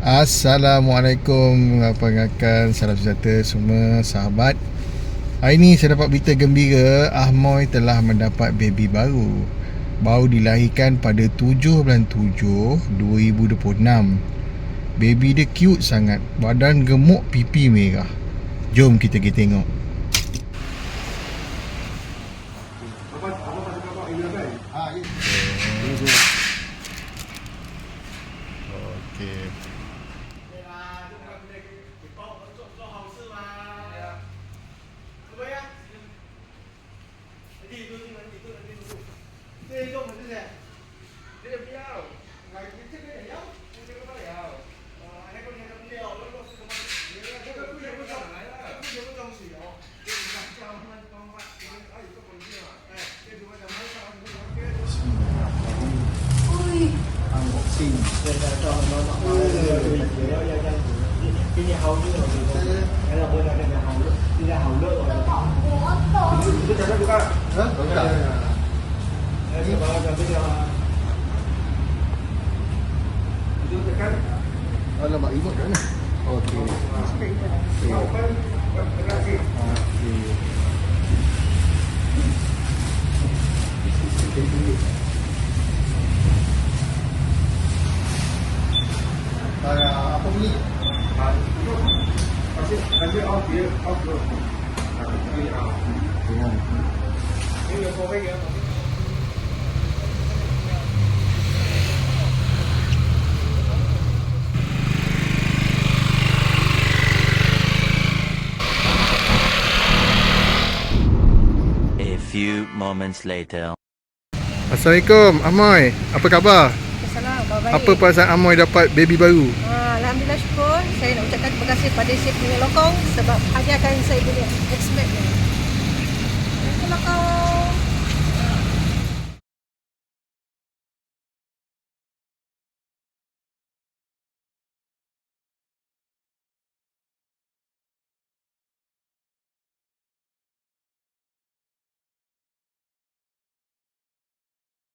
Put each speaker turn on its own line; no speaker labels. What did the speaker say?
Assalamualaikum pengakan, salam sejahtera semua sahabat. Hari ni saya dapat berita gembira. Ahmoy telah mendapat baby baru. Baru dilahirkan pada 7 bulan 7 2026. Baby dia cute sangat. Badan gemuk, pipi merah. Jom kita pergi tengok. Okey. Unboxing. Cái nhà hầu như là cái là bên này nhà hầu nữa, đi ra hầu nữa rồi. Cái này nó được không? Hả? Được rồi. Đây là bây giờ itu tekan. Ada mak imut kan? Okey. Okey. Apa bunyi? Kasih off dia, off dulu. Ini yang kau pegang.
A few moments later.
Assalamualaikum Ahmoy, apa khabar?
Assalamualaikum, khabar baik.
Apa perasaan Ahmoy dapat baby baru?
Alhamdulillah syukur. Saya nak ucapkan terima kasih pada Syed Punya Lokong sebab hanya akan saya boleh